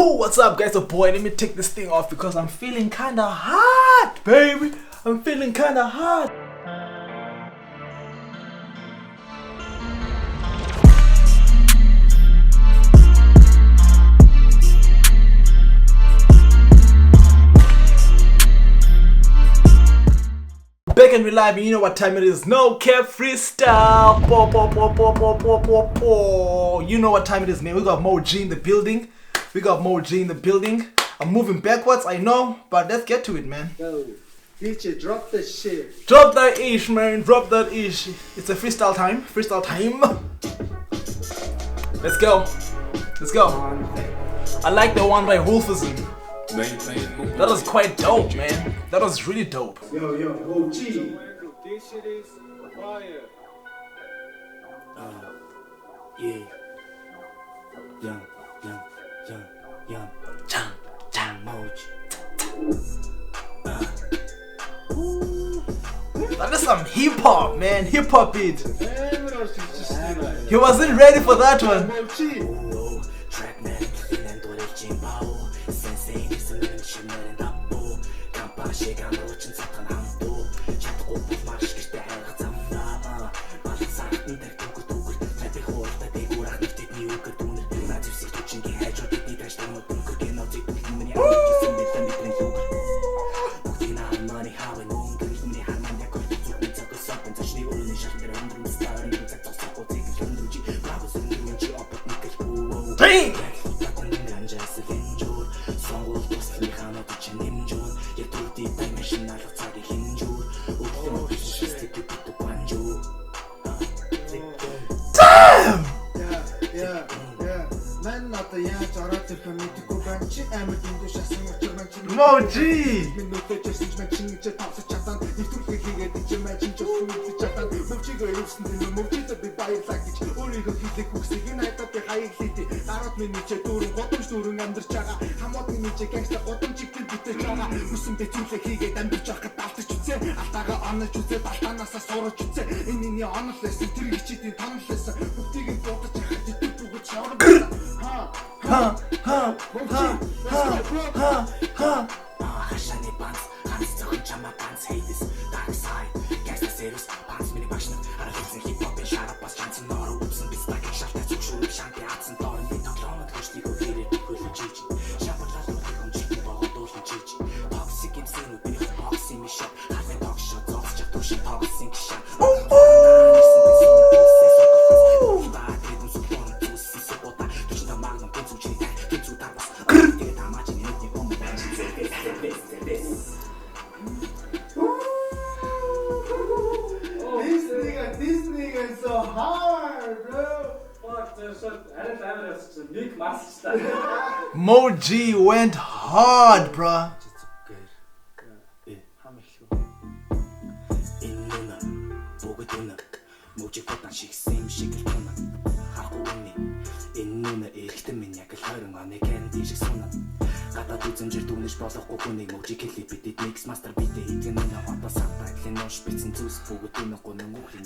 Yo, what's up guys? Oh boy, let me take this thing off because I'm feeling kinda hot, baby. I'm feeling kinda hot. Back and reliable, you know what time it is. No cap freestyle. You know what time it is, man. We got Mo G in the building. I'm moving backwards, I know, but let's get to it, man. Yo, DJ, drop the shit. Drop that ish, man. Drop that ish. It's a freestyle time. Let's go. I like the one by Wolfism. That was quite dope, man. That was really dope. Yo, OG. This shit is fire. Yeah. Young Moji. That is some hip hop, man. Hip hop beat. Hey, He wasn't ready for that one. Oh, track man, feeling to the gym power. Sensei, this is the shit and up. Kampa, shake and roach and suck on hand. Chat up with my shit, the hell of some. But it's not in the Tuku. Let the whole that they go out with the new cartoon. Not to see touching the hedge of the dash down with them cooking out the many hours in the family. Looking at money, how and all the money, how many I could do it. Took us up and touch the only shot that I'm doing. Starting to take us up or take it from the G. I was in the G up at Nickel. Dang! Yeah. Man not the young Zara to commit to go back. I'm a dingo shasting with your mansion. Mo G! Minute just matching to top of Chatan. If you can get the matching just to the Chatan. Mochi goes in the Mochi to be by like it. Only the Cooks Unite at the high city. Arab minute to bottom storing under Chaga. Hammock minute gangster bottom chicken with the Chaga. Muslim between the Higget and the Chaka after Chutse. Ataga on the Chutse, Batanasa Sora Chutse. In the honest lesson, 3 cheating tunnel lesson. Taking water to Shiny pants, hands to Chama pants, hate this dark side. Gangsta serious, pants mini passion. I don't think hip hop is sharp as chance and not oops and bits like a shot that's a true shanty hats and thorn. They talk on the push, they go get it, they could Gigi. Shabba that's what they come chicken, but all those Gigi. Toxic and sin with me, boxing me shot. I've been talk shots, off, just to shit, toxic shot. This nigga is so hard, bro. Fuck, there's a big master. Mo G went hard, bruh.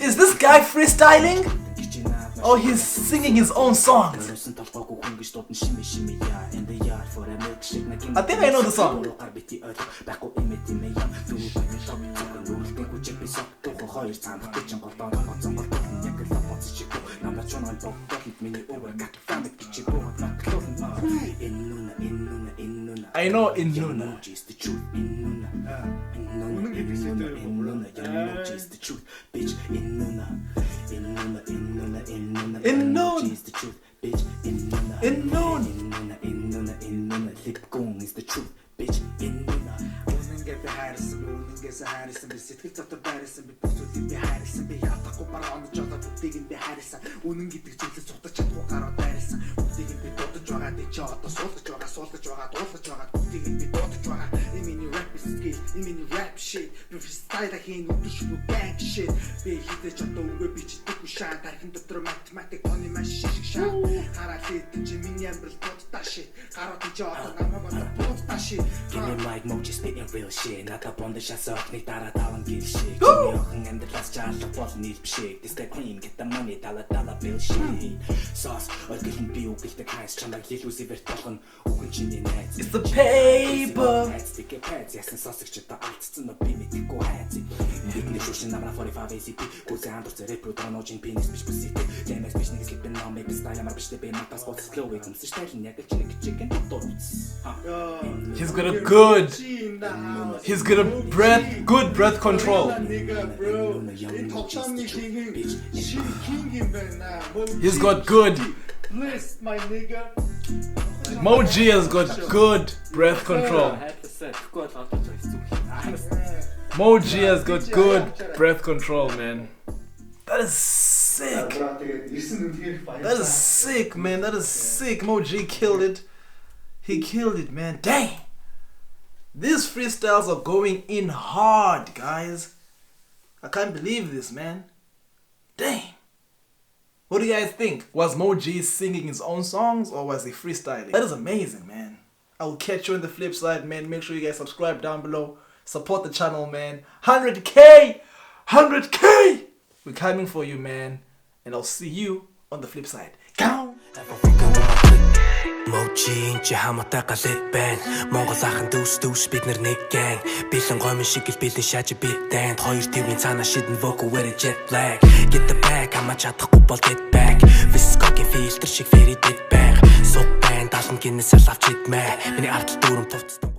Is this guy freestyling? Or he's singing his own songs? I think I know the song. I know in Nuna. Rap shit, freestyle хийн өдөршгүй gang shit. Би хитэж одоо үгээ бичдэг шаа тархин дотор математик тоны маш шиг шаа. Хараа хийдэн чи миний амбал бодтаа shit. Гараад чи одоо намайг бодтаа shit. Give me mic Moji spitting real shit. Надад бондо шасах нэг дараа таван гэл shit. Охин амьдралаас чаалах бол нийл бишээ. This the cream, get the money, dollar bill shit. Sauce, or getting би үгэлдэг хайс чамайг хэлүүсээ Ивэрт болгоно үхэн чиний найз. It's the paper. Take a pads, ясан сонсогч та алдсан но би мэдэхгүй хайц. Бидний шушин намра 45 ACP гүзээ андур зэрэг продоножин пенис биш бүсэт. Дэмэс биш нэг слипэн ном мэс та ямар биш бэ матас боц клоу эзэмсэж тайлан яг ч нэг чикен дурц. He's got a good breath control. He's got good. List my nigga. Mo G has got good breath control. Mo G has got good breath control, man. That is sick. That is sick, man. That is sick. Mo G killed it. He killed it, man. Dang. These freestyles are going in hard, guys. I can't believe this, man. Dang. What do you guys think? Was Mo G singing his own songs or was he freestyling? That is amazing, man. I will catch you on the flip side, man. Make sure you guys subscribe down below. Support the channel, man. 100K! 100K! We're coming for you, man. And I'll see you on the flip side. Go! Moji чи хамаатай галит байна. Монгол ахын дүүс бид нар нэг gang. Бэлэн гомын шиг л бэлэн шааж битэн. Хоёр твийн цаана шидэн vocal with a jet lag. Get the bag хамаа чадахгүй бол get back. Viscokin filter шиг very dead bang. Суп байн талан гинэс авч идмэ. Миний ардл дүүрэм товцсон.